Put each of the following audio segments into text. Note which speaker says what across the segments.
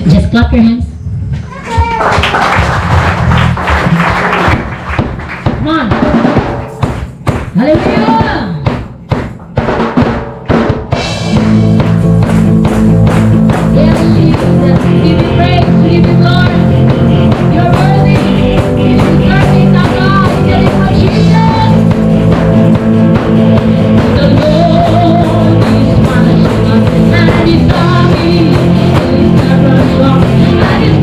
Speaker 1: Just clap your hands. Come on. Hallelujah. Yes, Jesus. Give you praise. Give you glory. You're worthy. You deserve it, our God. In the name of Jesus. The Lord is my strength and His army is never strong. And His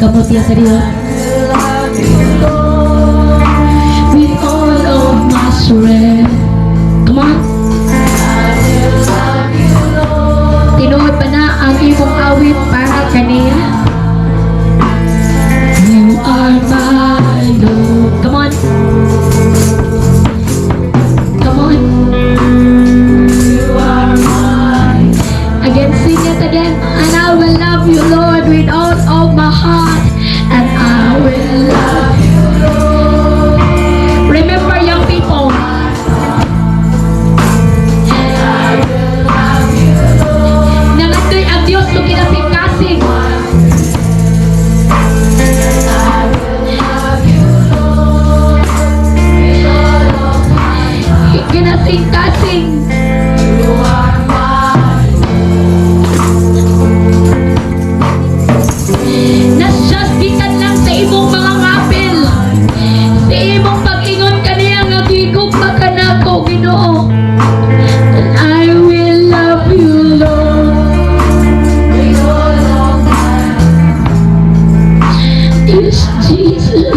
Speaker 1: kamot niya sa Diyos. With all of my strength. Come on. Tinuod pa na ang imong awit para kaniya. You are my Lord. Come on. Come on. You are mine. Again, sing it again. And I will love you, Lord, with all of my heart. And I will love you, Lord. Remember, young people. And I will love you, Lord. Nangandoy ang Diyos kung kinasing-kasing. Kinasing-kasing. You are mine. Nasyasgikan lang sa imong mga ngapil. Sa imong pag-ingon kaniya nga gigugma ka na ko, Ginoo. And I will love you, Lord. With all of my heart. Yes, Jesus.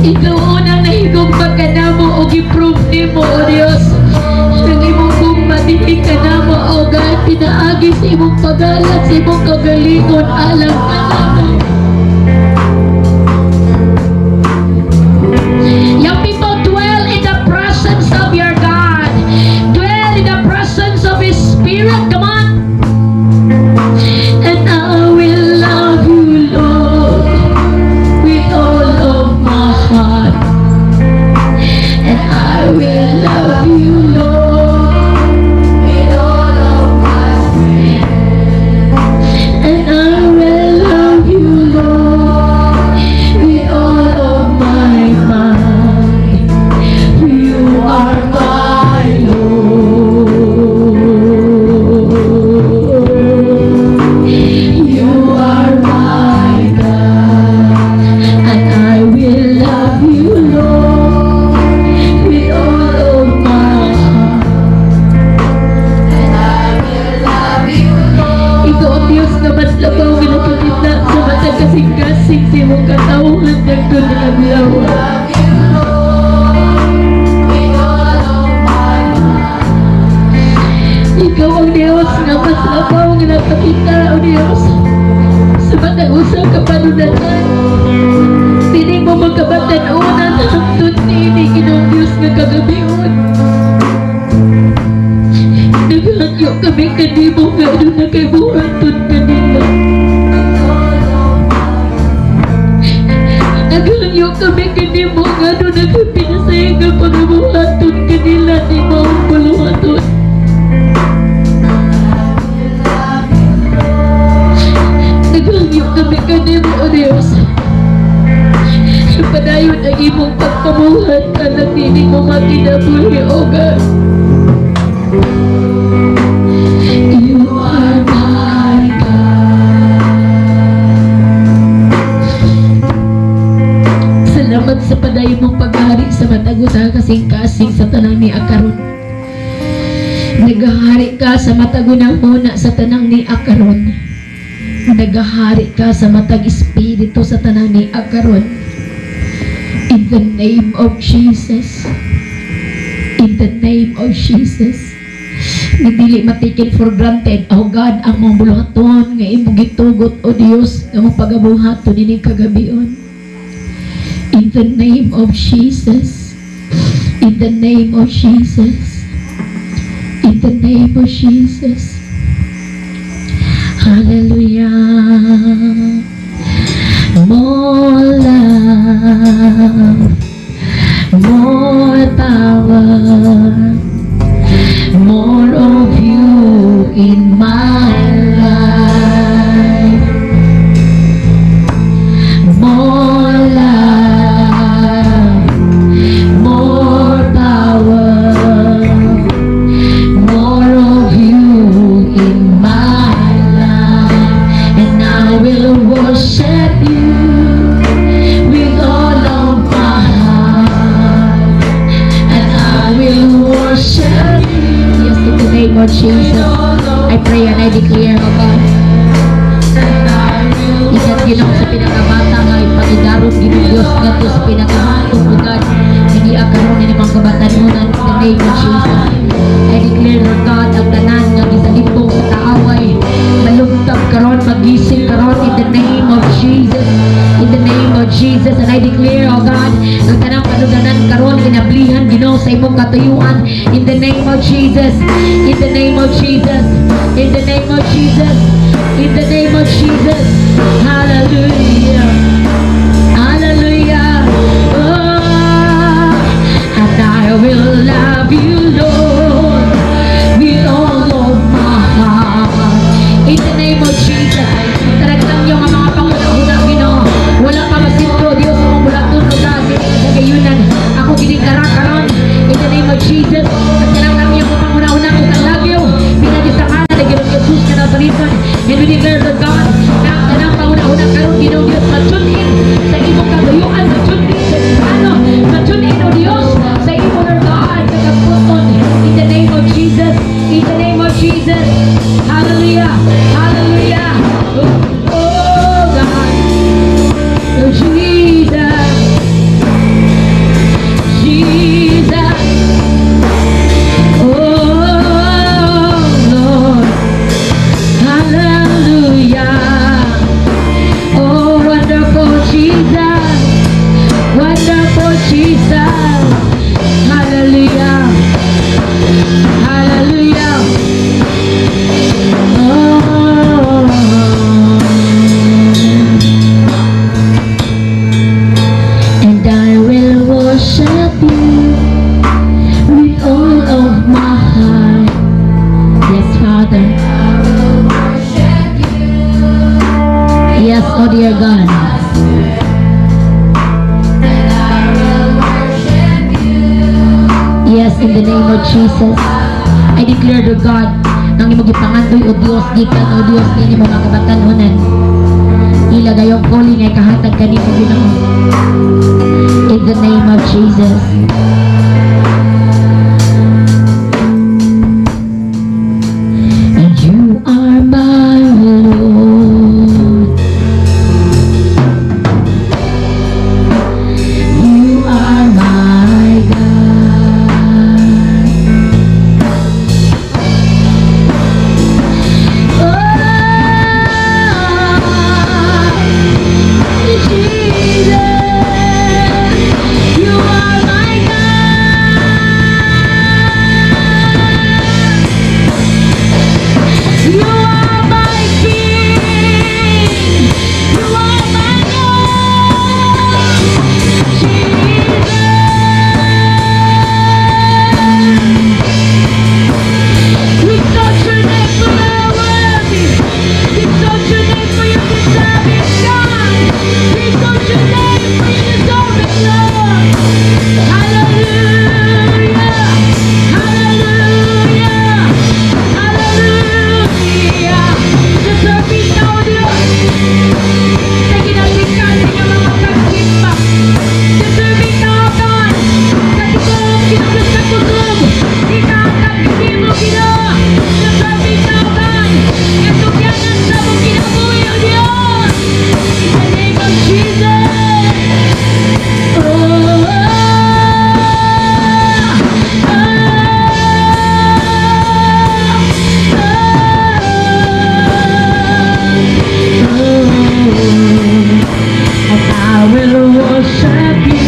Speaker 1: Ikaw unang nahigugma ka na mo o giprove ni mo, O Diyos. Nang imong gugmadihin ka na mo, O God, pinaagi sa imong pagalat, sa imong kagalingon, alam ka na mo. Young people, dwell in the presence of your God. Dwell in the presence of His Spirit. Come on. And I will love you, Lord, with all of my heart. And I will love you, Lord, with all of my strength. And I will love you, Lord, with all of my mind. You are my Lord. You are my God. And I will love you, Lord, with all of my heart. And I will love you, Lord. Ikaw ang Diyos na mas labaw ginapagitna sa matag kasing-kasing sa imong katawhan ng dunaglawa. Ikaw ang Diyos na mas labaw ginapagitna, O Diyos, sa matag usang kapanunatan. Hindi mo magkabatan-unan hangtod ni Ginoong Diyos nga kagabion. Naghangyo kami kanimo nga ano na kay buhaton kanila. Naghangyo kami kanimo nga ano na kay pinasaya nga pagabuhaton kanila ni maong buluhaton. Naghangyo kami kanimo, O Diyos. Padayon ang imong pagpamuhat anak nini mo makinabuhi, O God. You are my God. Salamat sa padayon mong paghari sa mataguta kasing-kasing sa tanang ni Akaron. Nagahari ka sa matagunang muna sa tanang ni Akaron. Nagahari ka sa matag espiritu sa tanang ni Akaron. In the name of Jesus. In the name of Jesus. Dili matikin for granted, O God, ang mga buluhaton nga imong gitugot, O Dios, nga mong pagabuhaton ini kagabion. In the name of Jesus. In the name of Jesus. In the name of Jesus. Hallelujah. More love, more power, more of you in my life. More love, more power, more of you in my life. And I will worship you with all of my heart. And I will worship you. Yes, in the name of Jesus, I pray and I declare, oh God, ngadto sa pinakahatong lugar hindi akaron ni mga kabatanunan in the name of Jesus. I declare, Lord God, ang tanan nga gisalibong sa kaaway malugtab karon, magising karon in the name of Jesus. In the name of Jesus. And I declare, oh God, ang tanang kanudanan karon ginablihan Ginoo sa imong katuyuan in the name of Jesus. In the name of Jesus. In the name of Jesus. In the name of Jesus. Hallelujah. Hallelujah. Oh, and I will love you, Lord, with all of my heart. In the name of Jesus. Taragtan niyo ang mga panguna-una, Ginoo. Wala pa masinto, Diyos, ang mula tunog natin sa gayunan. Ako ginigara karon in the name of Jesus. At kanang kami ang panguna-una ko sa lagyo. Pinagis sa kanan na Ginoo Jesus ka na pariton. And we declare to God na ang kanang panguna-una karon Ginoo Diyos, matsunin sa imong kagayuan, matsunin sa ano, matsunin o Diyos sa imong Lord God, sa kaputon. In the name of Jesus. In the name of Jesus. Hallelujah. Hallelujah. Oh God. Oh Jesus. Jesus. Oh Lord. Hallelujah. Oh wonderful Jesus. Wonderful Jesus. Hallelujah. Hallelujah. Oh. And I will worship you with all of my heart. Yes, Father. Yes, oh dear God. Yes, in the name of Jesus. I declare to God, nang imong gipangandoy o Dios gikan o Dios dinhi mga kabatanunan. Ila gayong calling ay kahatag kanimo Ginoo. In the name of Jesus. And you are my Lord. You are my God. Oh, Jesus, you are my God. You are my King. You are my God. Jesus. We exalt your name for your worthy. We exalt your name for your deserving God. We exalt your name for your deserving Lord. Hallelujah. Hallelujah. Hallelujah. Deserving na o Diyos. Sa ginalikan niya mga pagsimba. Deserving na o God. Sa tigong kinulog sa kusog. Ikakag hindi mo Ginoo. Deserving na o God. Katugyanan sa mong kinabuhi o Diyos. In the name of Jesus. Oh, and I will worship you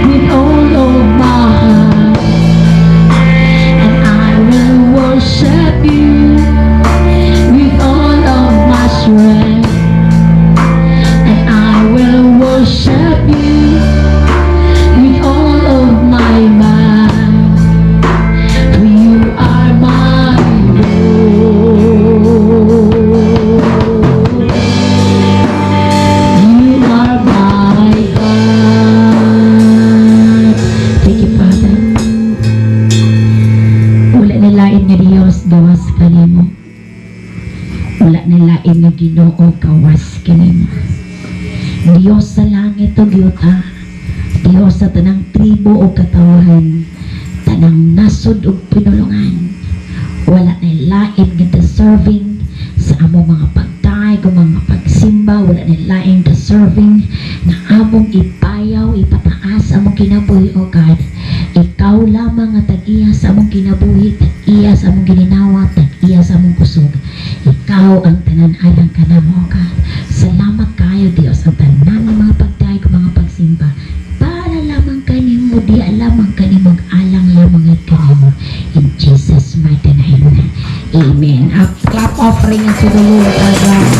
Speaker 1: with all of my heart. And I will worship you with all of my strength. And I will worship you with all of my mind. For you are my Lord. You are my God. Thank you, Father. Wala na lain nga Diyos, gawas kanimo. Wala na lain nga Ginoo, gawas kanimo. Diyos sa langit o giyuta, Diyos sa tanang tribo o katawahan, tanang nasod o pinulungan. Wala na lain nga deserving sa among mga pagtay, kung mga pagsimba, wala na lain deserving na among
Speaker 2: Ikaw lamang at tag-iya sa among kinabuhi, tag-iya sa among gininawa, tag-iya sa among kusog. Ikaw ang tanan-ayang kanamo, God. Salamat kayo, Dios, ang tanan ng mga pagdayag, mga pagsimba. Para lamang kanimo, di lamang kanimo, alang lamang at kanimo. In Jesus' mighty name. Amen. A clap offering unto the Lord our God.